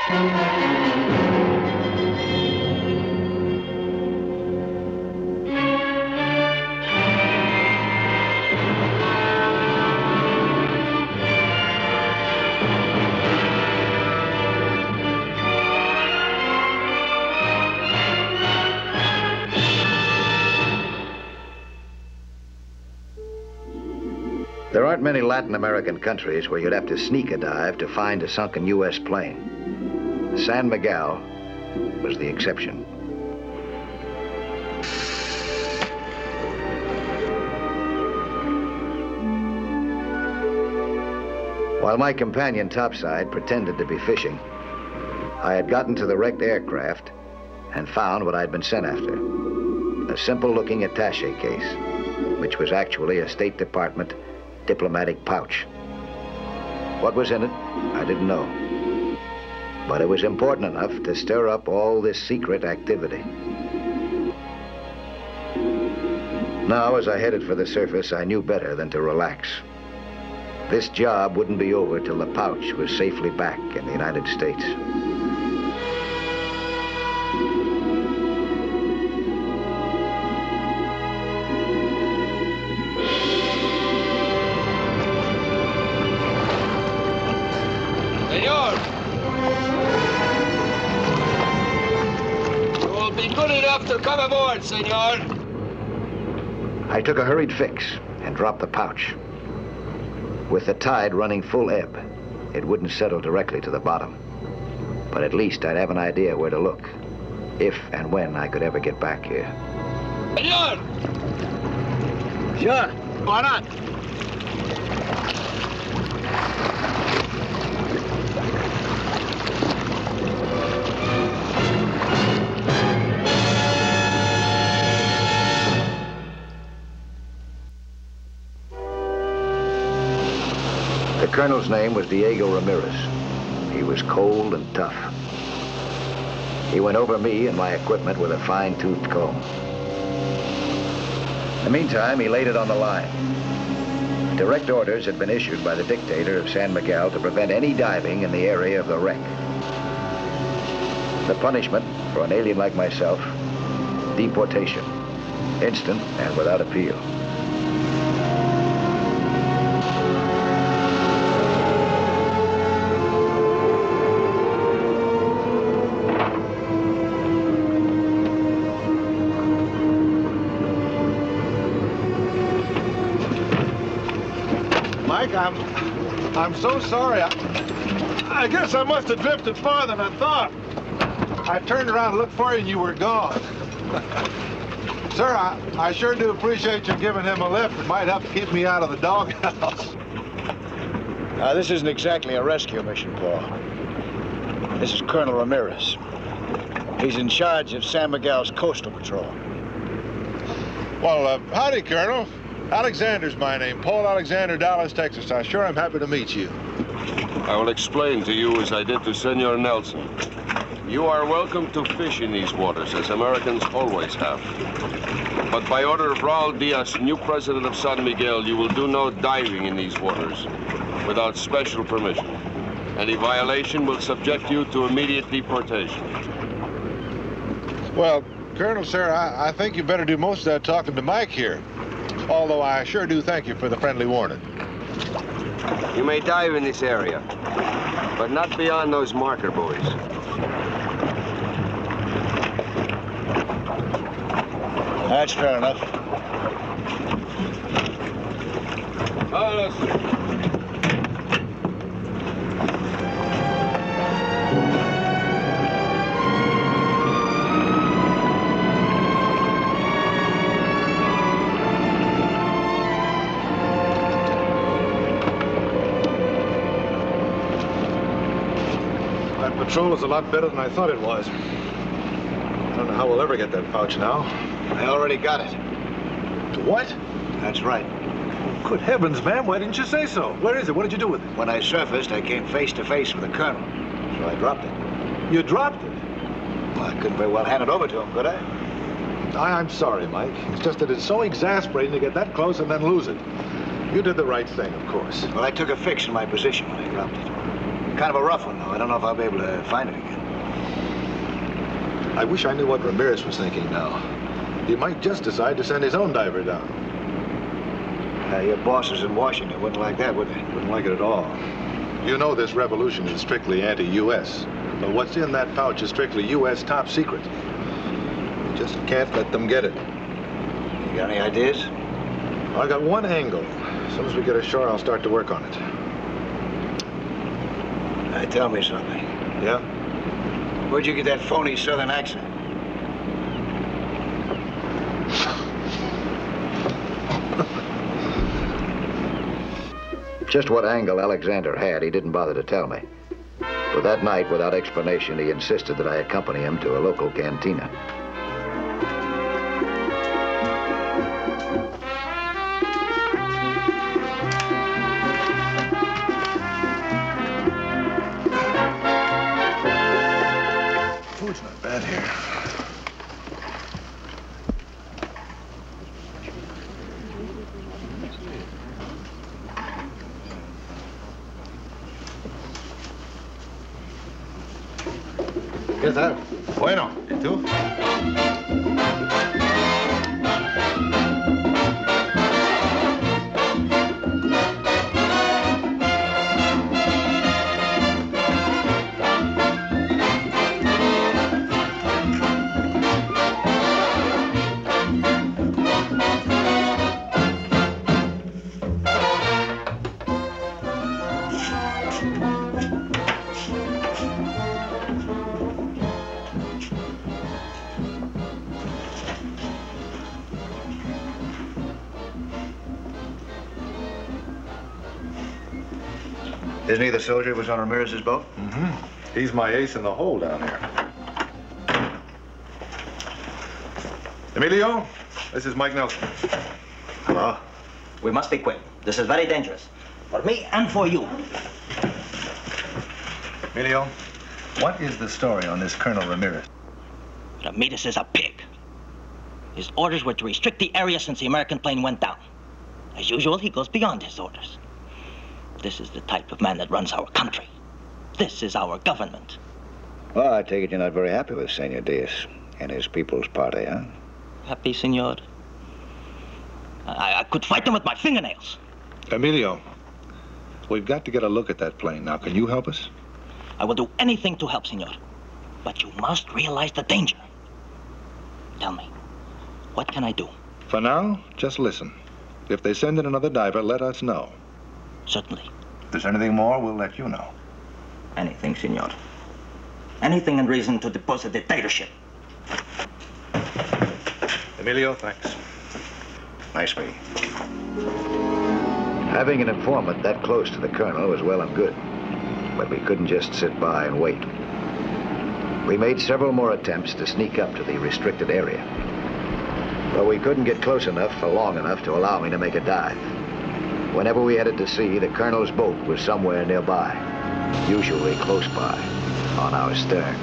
There aren't many Latin American countries where you'd have to sneak a dive to find a sunken U.S. plane. San Miguel was the exception. While my companion topside pretended to be fishing, I had gotten to the wrecked aircraft and found what I'd been sent after. A simple-looking attaché case, which was actually a State Department diplomatic pouch. What was in it, I didn't know. But it was important enough to stir up all this secret activity. Now, as I headed for the surface, I knew better than to relax. This job wouldn't be over till the pouch was safely back in the United States. Come aboard, senor. I took a hurried fix and dropped the pouch. With the tide running full ebb, it wouldn't settle directly to the bottom. But at least I'd have an idea where to look, if and when I could ever get back here. Senor! Sure, why not? The colonel's name was Diego Ramirez. He was cold and tough. He went over me and my equipment with a fine-toothed comb. In the meantime, he laid it on the line. Direct orders had been issued by the dictator of San Miguel to prevent any diving in the area of the wreck. The punishment for an alien like myself, deportation, instant and without appeal. I'm so sorry. I guess I must have drifted farther than I thought. I turned around and looked for you and you were gone. Sir, I sure do appreciate you giving him a lift. It might help to keep me out of the doghouse. This isn't exactly a rescue mission, Paul. This is Colonel Ramirez. He's in charge of San Miguel's coastal patrol. Well, howdy, Colonel. Alexander's my name, Paul Alexander, Dallas, Texas. I'm sure I'm happy to meet you. I will explain to you as I did to Senor Nelson. You are welcome to fish in these waters, as Americans always have. But by order of Raul Diaz, new president of San Miguel, you will do no diving in these waters without special permission. Any violation will subject you to immediate deportation. Well, Colonel, sir, I think you better do most of that talking to Mike here. Although I sure do thank you for the friendly warning. You may dive in this area, but not beyond those marker buoys. That's fair enough. Patrol is a lot better than I thought it was. I don't know how we'll ever get that pouch now. I already got it. What? That's right. Good heavens, ma'am, why didn't you say so? Where is it? What did you do with it? When I surfaced, I came face to face with the colonel, so I dropped it. You dropped it? Well, I couldn't very well hand it over to him, could I? I'm sorry, Mike. It's just that it's so exasperating to get that close and then lose it. You did the right thing, of course. Well, I took a fix in my position when I dropped it. Kind of a rough one, though. I don't know if I'll be able to find it again. I wish I knew what Ramirez was thinking now. He might just decide to send his own diver down. Your bosses in Washington wouldn't like that, would they? Wouldn't like it at all. You know this revolution is strictly anti-U.S. But what's in that pouch is strictly U.S. top secret. You just can't let them get it. You got any ideas? I got one angle. As soon as we get ashore, I'll start to work on it. Tell me something. Yeah? Where'd you get that phony Southern accent? Just what angle Alexander had, he didn't bother to tell me. But that night, without explanation, he insisted that I accompany him to a local cantina. Food's not bad here. ¿Qué tal? Bueno, ¿y tú? Isn't he the soldier who was on Ramirez's boat? Mm-hmm. He's my ace in the hole down here. Emilio, this is Mike Nelson. Hello. We must be quick. This is very dangerous. For me and for you. Emilio, what is the story on this Colonel Ramirez? Ramirez is a pig. His orders were to restrict the area since the American plane went down. As usual, he goes beyond his orders. This is the type of man that runs our country. This is our government. Well, I take it you're not very happy with Senor Diaz and his People's Party, huh? Happy, senor? I could fight them with my fingernails. Emilio, we've got to get a look at that plane. Now, can you help us? I will do anything to help, senor. But you must realize the danger. Tell me, what can I do? For now, just listen. If they send in another diver, let us know. Certainly. If there's anything more, we'll let you know. Anything, senor. Anything in reason to depose a dictatorship. Emilio, thanks. Nice meeting. Having an informant that close to the colonel was well and good. But we couldn't just sit by and wait. We made several more attempts to sneak up to the restricted area. But we couldn't get close enough for long enough to allow me to make a dive. Whenever we headed to sea, the colonel's boat was somewhere nearby, usually close by, on our stern.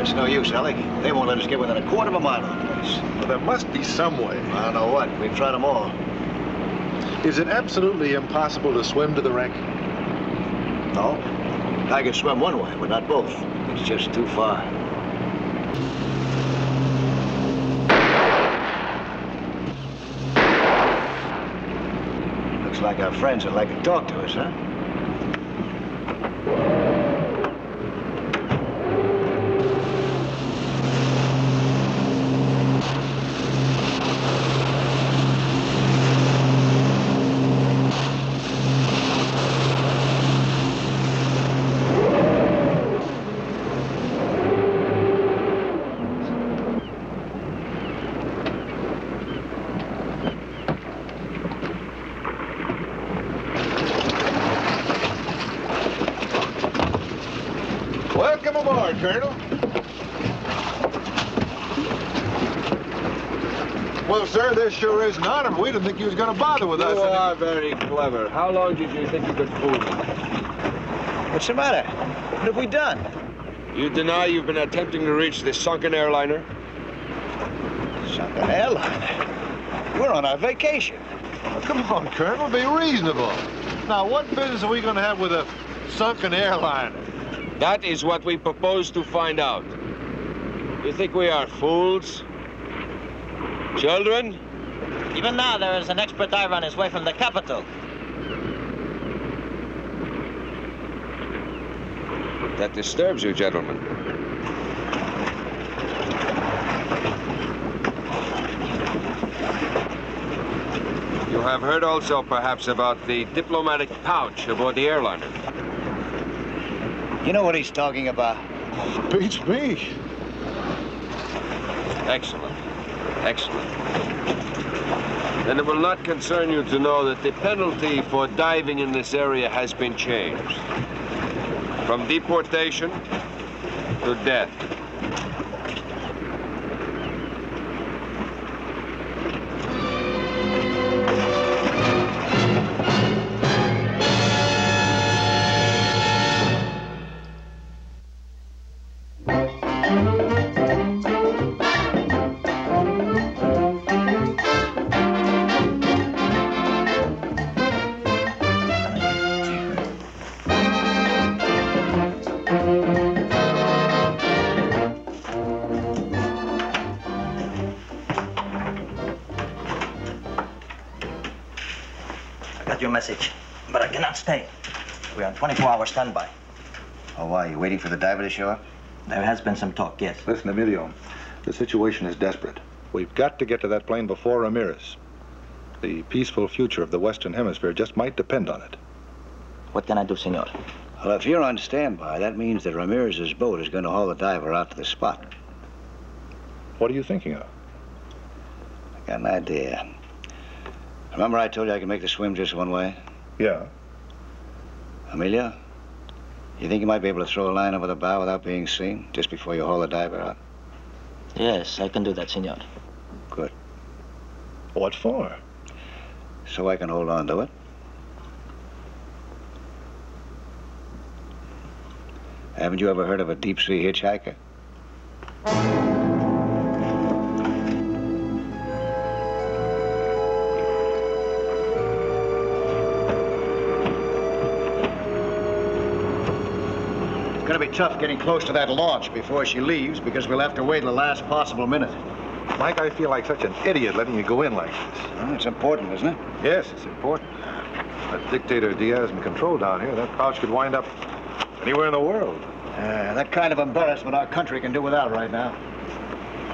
It's no use, Alec. They won't let us get within a quarter of a mile of the place. Well, there must be some way. I don't know what. We've tried them all. Is it absolutely impossible to swim to the wreck? No. I can swim one way, but not both. It's just too far. Looks like our friends would like to talk to us, huh? Welcome aboard, Colonel. Well, sir, this sure is an honor. We didn't think you was going to bother with us. You are very clever. How long did you think you could fool me? What's the matter? What have we done? You deny you've been attempting to reach the sunken airliner? Sunken airliner? We're on our vacation. Oh, come on, Colonel, be reasonable. Now, what business are we going to have with a sunken airliner? That is what we propose to find out. You think we are fools? Children? Even now, there is an expert diver on his way from the capital. That disturbs you, gentlemen. You have heard also, perhaps, about the diplomatic pouch aboard the airliner. You know what he's talking about? Beats me. Excellent. Excellent. Then it will not concern you to know that the penalty for diving in this area has been changed. From deportation to death. Your message, but I cannot stay. We're on 24-hour standby. Oh, why? You waiting for the diver to show up? There has been some talk, yes. Listen, Emilio, the situation is desperate. We've got to get to that plane before Ramirez. The peaceful future of the Western Hemisphere just might depend on it. What can I do, senor? Well, if you're on standby, that means that Ramirez's boat is going to haul the diver out to the spot. What are you thinking of? I got an idea. Remember I told you I could make the swim just one way? Yeah. Emilio, you think you might be able to throw a line over the bow without being seen, just before you haul the diver out? Yes, I can do that, senor. Good. What for? So I can hold on to it. Haven't you ever heard of a deep-sea hitchhiker? It's gonna be tough getting close to that launch before she leaves because we'll have to wait the last possible minute. Mike, I feel like such an idiot letting you go in like this. Well, it's important, isn't it? Yes, it's important. That dictator Diaz in control down here, that pouch could wind up anywhere in the world. That kind of embarrassment our country can do without right now.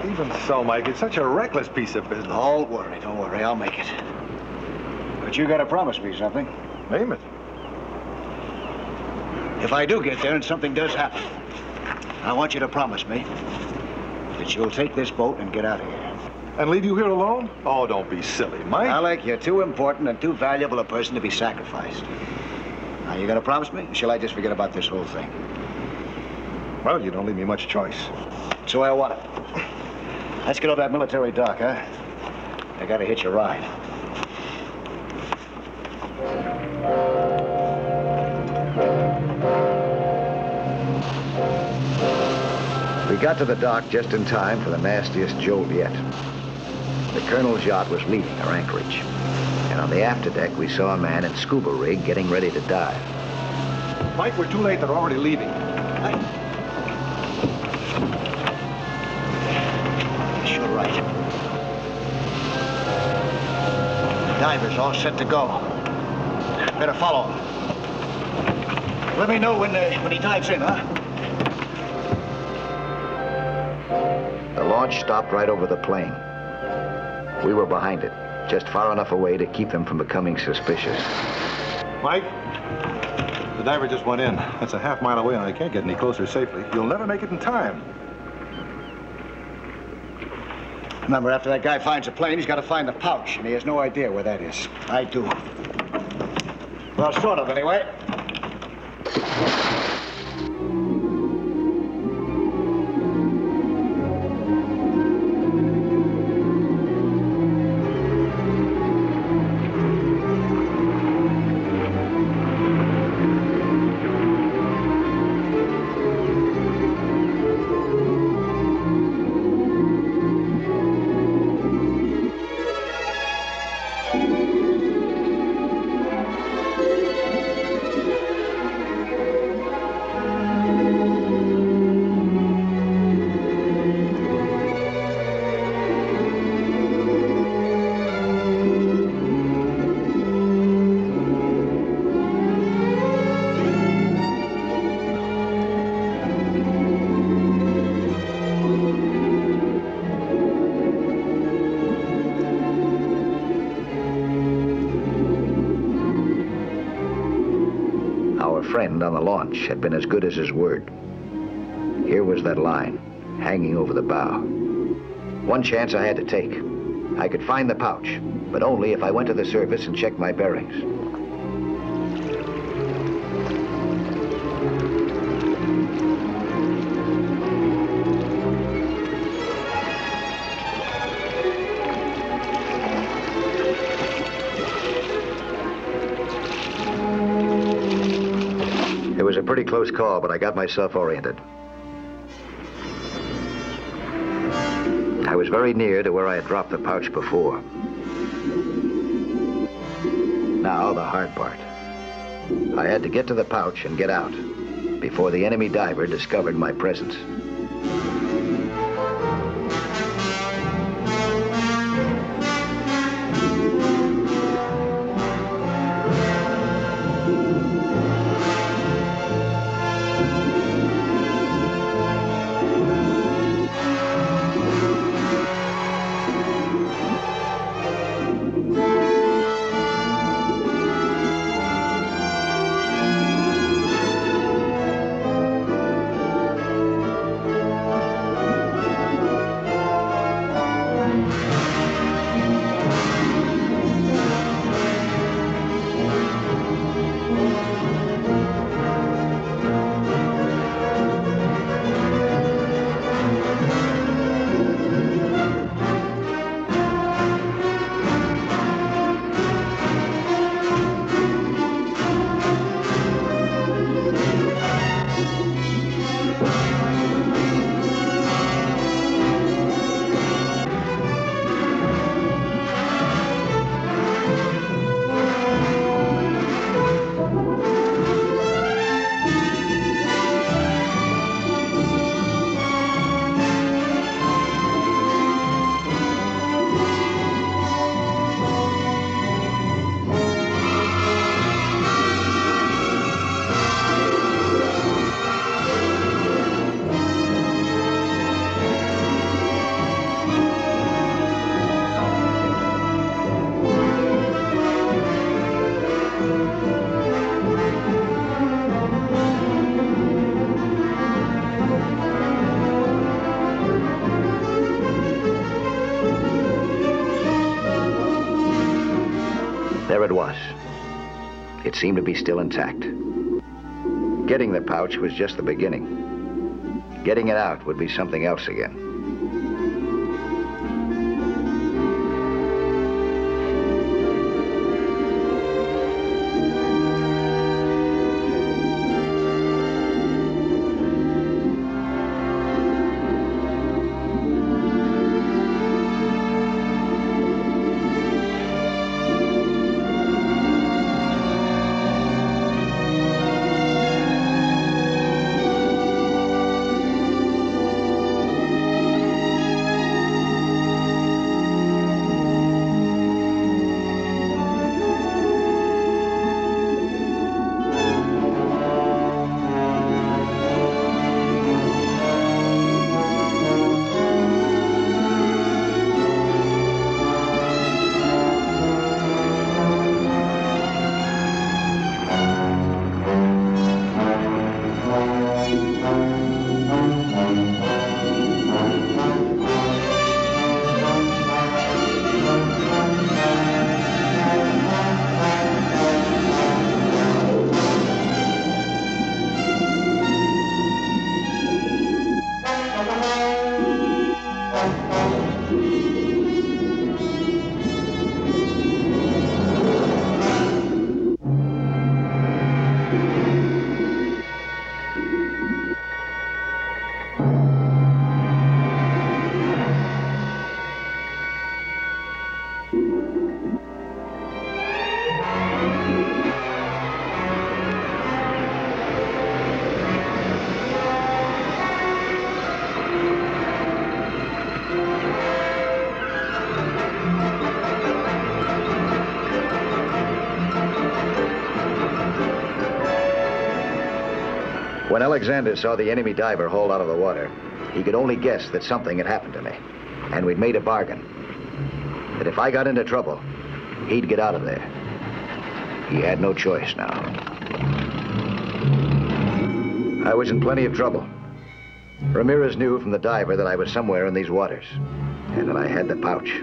Even so, Mike, it's such a reckless piece of business. Don't worry, I'll make it. But you gotta promise me something. Name it. If I do get there and something does happen, I want you to promise me that you'll take this boat and get out of here. And leave you here alone? Oh, don't be silly, Mike. Alec, you're too important and too valuable a person to be sacrificed. Now, you gonna promise me? Or shall I just forget about this whole thing? Well, you don't leave me much choice. So I want it. Let's get over that military dock, huh? I gotta hitch a ride. We got to the dock just in time for the nastiest jolt yet. The colonel's yacht was leaving our anchorage. And on the afterdeck, we saw a man in scuba rig getting ready to dive. Mike, we're too late. They're already leaving. Sure right. The diver's all set to go. Better follow him. Let me know when he dives in, huh? The launch stopped right over the plane. We were behind it, just far enough away to keep them from becoming suspicious. Mike, the diver just went in. That's a half-mile away, and I can't get any closer safely. You'll never make it in time. Remember, after that guy finds a plane, he's got to find the pouch, and he has no idea where that is. I do. Well, sort of, anyway. friend on the launch had been as good as his word. Here was that line, hanging over the bow. One chance I had to take. I could find the pouch, but only if I went to the surface and checked my bearings. It was a pretty close call, but I got myself oriented. I was very near to where I had dropped the pouch before. Now, the hard part. I had to get to the pouch and get out before the enemy diver discovered my presence. There it was. It seemed to be still intact. Getting the pouch was just the beginning. Getting it out would be something else again. When Alexander saw the enemy diver hauled out of the water, he could only guess that something had happened to me. And we'd made a bargain. That if I got into trouble, he'd get out of there. He had no choice now. I was in plenty of trouble. Ramirez knew from the diver that I was somewhere in these waters, and that I had the pouch.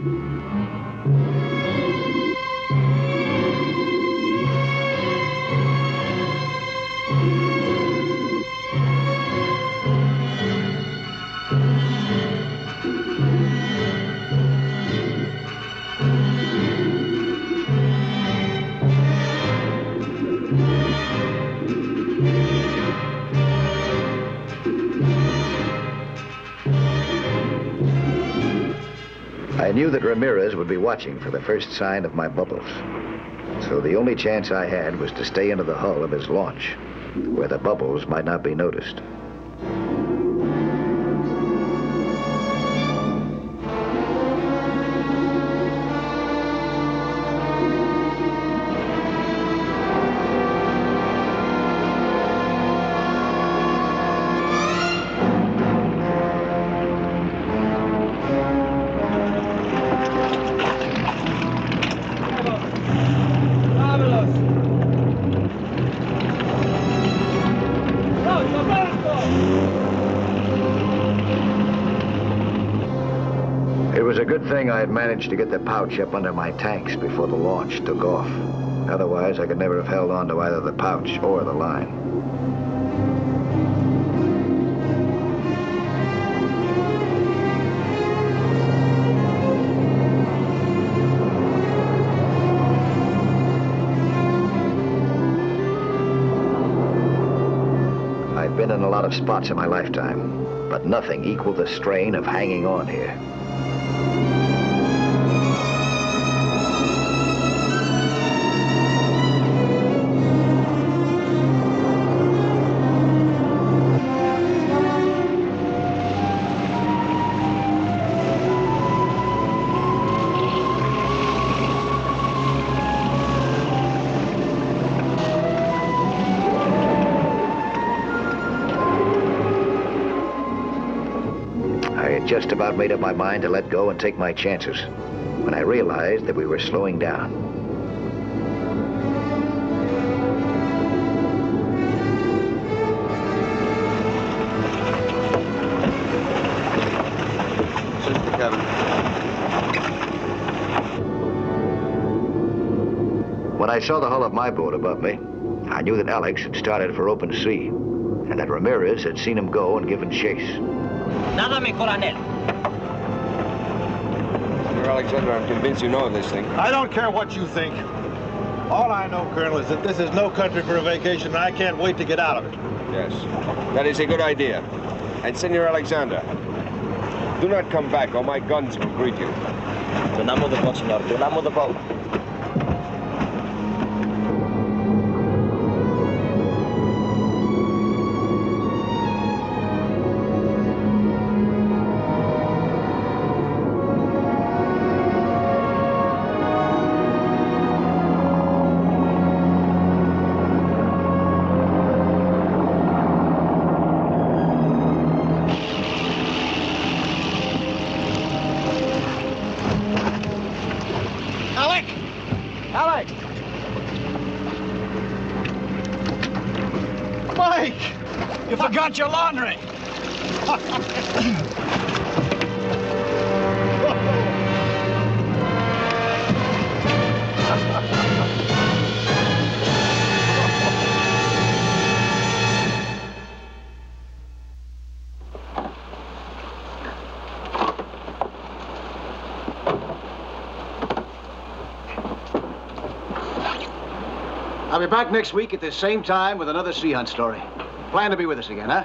I knew that Ramirez would be watching for the first sign of my bubbles. So the only chance I had was to stay into the hull of his launch, where the bubbles might not be noticed. It was a good thing I had managed to get the pouch up under my tanks before the launch took off. Otherwise, I could never have held on to either the pouch or the line. I've been in a lot of spots in my lifetime, but nothing equaled the strain of hanging on here. Just about made up my mind to let go and take my chances when I realized that we were slowing down. Search the cabin. When I saw the hull of my boat above me, I knew that Alex had started for open sea and that Ramirez had seen him go and given chase. Nada, mi coronel. Senor Alexander, I'm convinced you know of this thing. I don't care what you think. All I know, Colonel, is that this is no country for a vacation, and I can't wait to get out of it. Yes, that is a good idea. And Senor Alexander, do not come back or my guns will greet you. Tunamos the boat, senor. Tunamos the boat. Mike! You forgot your laundry! I'll be back next week at the same time with another sea hunt story. Plan to be with us again, huh?